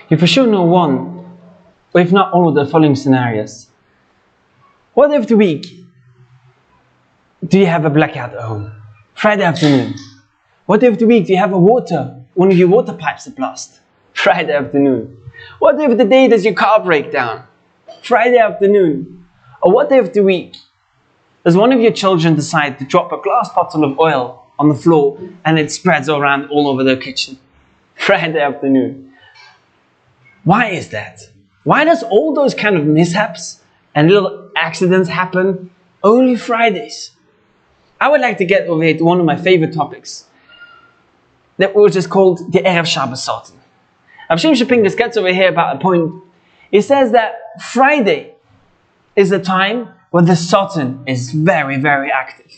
You for sure know one, or if not all of the following scenarios. What if the week do you have a blackout at home? Friday afternoon. What if the week do you have one of your water pipes that blast? Friday afternoon. What if the day does your car break down? Friday afternoon. Or what if the week does one of your children decide to drop a glass bottle of oil on the floor and it spreads around all over the kitchen? Friday afternoon. Why is that? Why does all those kind of mishaps and little accidents happen only Fridays? I would like to get over here to one of my favorite topics, that which is called the Erev Shabbos Satan. Shimshon gets over here about a point. He says that Friday is the time when the Satan is very, very active.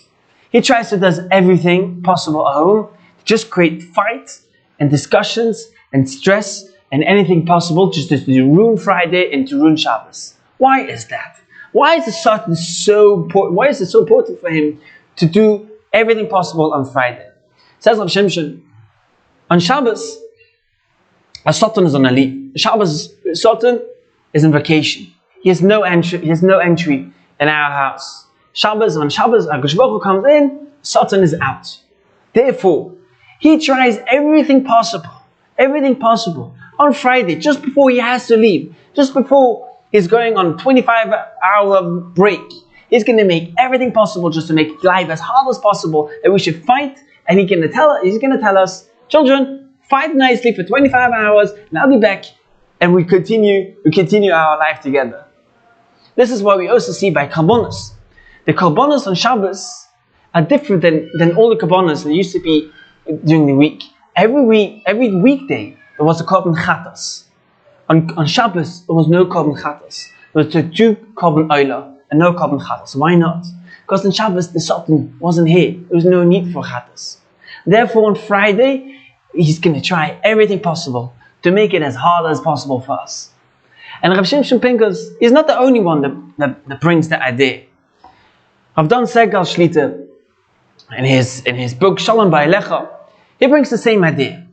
He tries to do everything possible at home to just create fights and discussions and stress and anything possible just to ruin Friday and to ruin Shabbos. Why is that? Why is the Satan so important? Why is it so important for him to do everything possible on Friday? Says Rav Shimshon, on Shabbos, a Satan is on a leave. Shabbos, Satan is on vacation. He has no entry in our house. When Shabbos, HaKadosh Baruch Hu comes in, Satan is out. Therefore, he tries everything possible on Friday, just before he has to leave, just before he's going on a 25-hour break. He's going to make everything possible just to make life as hard as possible, that we should fight, and he's going to tell us, children, fight nicely for 25 hours, and I'll be back, and we continue our life together. This is what we also see by Karbonos. The Karbonos on Shabbos are different than all the Karbonos that used to be during the week. Every weekday, there was a Korban Chatas. On Shabbos, there was no Korban Chatas. There was 2 Korban Oila and no Korban Chatas. Why not? Because on Shabbos, the Satan wasn't here. There was no need for Chatas. Therefore, on Friday, he's going to try everything possible to make it as hard as possible for us. And Rav Shimshon Pinkus is not the only one that brings the idea. Rav Dan Segal Shlita, in his book Shalom Ba'alecha, he brings the same idea.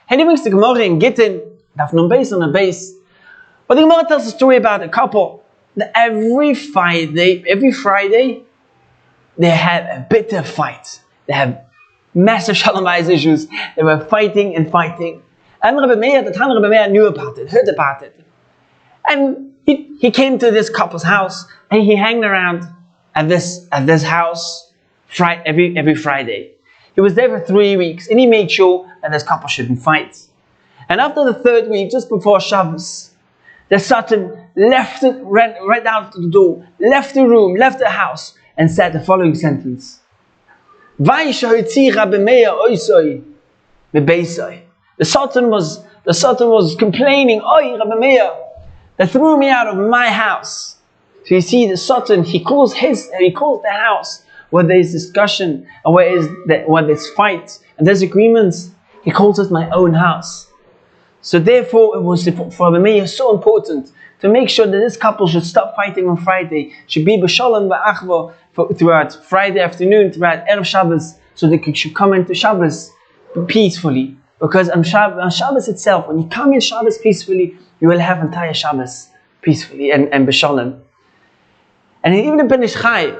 And he brings the Gemara in Gittin, Daf Nun Beis on the base. But the Gemara tells a story about a couple that every Friday, they have a bitter fight. They have massive Shalom Bayis issues. They were fighting. And Rabbi Meir, the Tan Rabbi Meir knew about it, heard about it. And he came to this couple's house and he hung around at this house every Friday. He was there for 3 weeks and he made sure that this couple shouldn't fight. And after the 3rd week, just before Shabbos, the Satan left it, ran right out to the door, left the room, left the house, and said the following sentence: The Satan was complaining, "Oy, Rabbi Meir, they threw me out of my house." So you see, the Satan, he calls the house where there's discussion and where there's fight and there's agreements, he calls it my own house. So therefore, it was for Rabbi Meir so important to make sure that this couple should stop fighting on Friday, should be b'shalom ba'achva throughout Friday afternoon, throughout Erev Shabbos, so they should come into Shabbos peacefully. Because on Shabbos itself, when you come in Shabbos peacefully, you will have entire Shabbos peacefully and b'shalom. And even in Ben Ish Chai,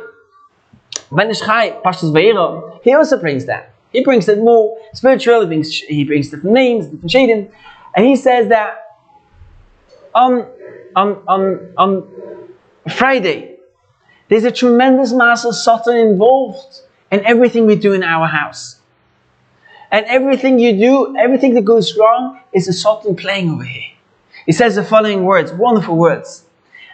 Pashtus Vayera, he also brings that. He brings it more spiritual. He brings different names, different shading, and he says that on Friday, there's a tremendous mass of Satan involved in everything we do in our house. And everything you do, everything that goes wrong, is a Satan playing over here. He says the following words, wonderful words.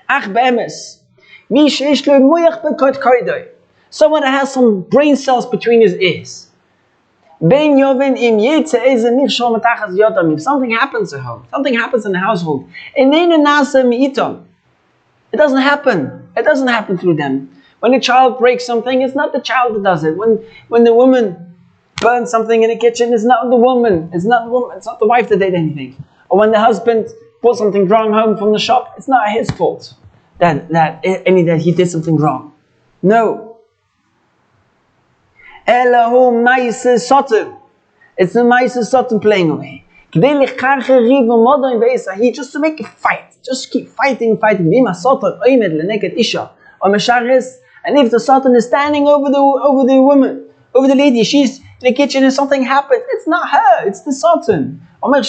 Ach be'emes, mi sheish lo moyach bekot koidoi. Someone that has some brain cells between his ears. Ben yoven im yetze eze michshol matachas yodam. If something happens at home, something happens in the household, eneinu nasa mi'itom. It doesn't happen. It doesn't happen through them. When a child breaks something, it's not the child that does it. When the woman burns something in the kitchen, it's not the woman. It's not the wife that did anything. Or when the husband brought something wrong home from the shop, it's not his fault that he did something wrong. No. Elahu Ma'aseh Satan. It's the Ma'aseh Satan playing over here. He just to make a fight. Just keep fighting. And if the Satan is standing over the woman, over the lady, she's in the kitchen and something happens, it's not her, it's the Satan. What does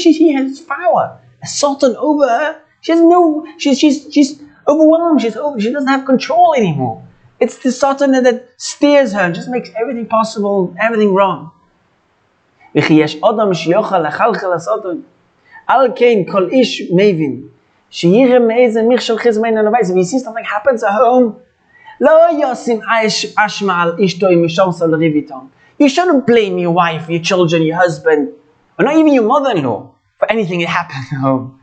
she has power? A Satan over her. She's overwhelmed. She doesn't have control anymore. It's the Satan that steers her, just makes everything possible, everything wrong. If you see something happens at home, you shouldn't blame your wife, your children, your husband, or not even your mother-in-law for anything that happens at home.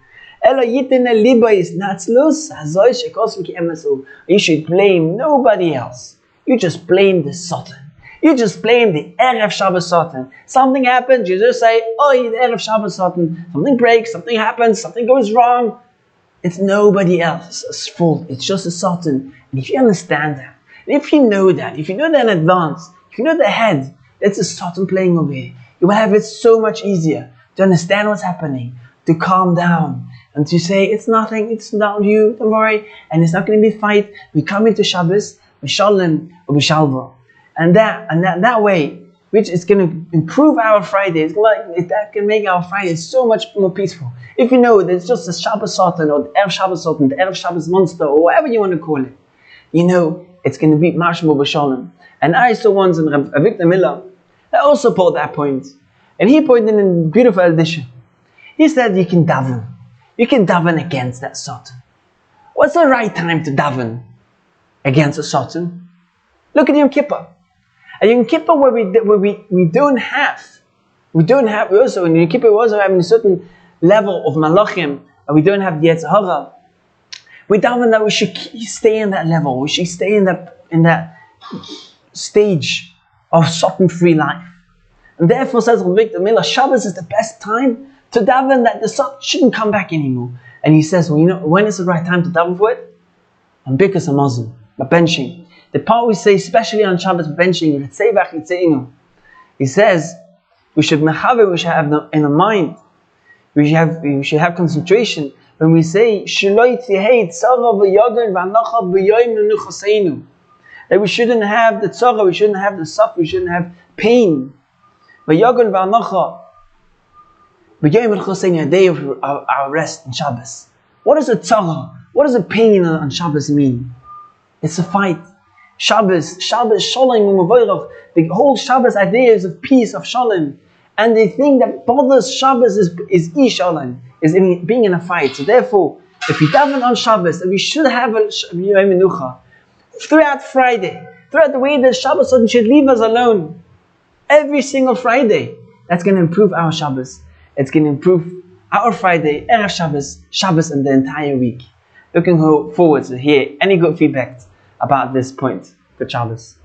You should blame nobody else. You just blame the Satan. You just blame the Erev Shabbos Satan. Something happens, you just say, oh, the Erev Shabbos Satan. Something breaks, something happens, something goes wrong. It's nobody else's fault. It's just a Satan. And if you understand that, and if you know that in advance, if you know the head, it's a Satan playing over here, you will have it so much easier to understand what's happening, to calm down, and to say, it's nothing, it's not you, don't worry, and it's not going to be a fight. We come into Shabbos, Mishalem or Mishalva. And that way, which is going to improve our Friday, that can make our Friday so much more peaceful. If you know that it's just a Shabbos Satan, or the Erev Shabbos Satan, the Erev Shabbos monster, or whatever you want to call it, you know it's going to be much more b'shalom. And I saw once in Victor Miller that also brought that point. And he pointed in a beautiful addition. He said you can daven. You can daven against that Satan. What's the right time to daven against a Satan? Look at Yom Kippur. At Yom Kippur, where we also in Yom Kippur we also have a certain level of malachim, and we don't have the Yetzer Hara. We daven that we should stay in that level. We should stay in that stage of Satan-free life. And therefore, says Victor Miller, Shabbos is the best time to daven that the Satan shouldn't come back anymore. And he says, well, you know, when is the right time to daven for it? On Birkas Hamazon, by benching. The part we say, especially on Shabbos, benching, he says, we should have in our mind, we should have concentration when we say, that we shouldn't have the tzara, we shouldn't have the suffer, we shouldn't have pain. The day of our rest in Shabbos. What is a tzara? What does a pain on Shabbos mean? It's a fight. Shabbos, shalom, the whole Shabbos idea is of peace, of shalom. And the thing that bothers Shabbos is shalom, is being in a fight. So therefore, if we daven on Shabbos, then we should have a Yom Menucha. Throughout Friday, throughout the way that Shabbos should leave us alone. Every single Friday. That's going to improve our Shabbos. It's going to improve our Friday, Erev Shabbos, Shabbos, and the entire week. Looking forward to hear any good feedback about this point. Good Shabbos.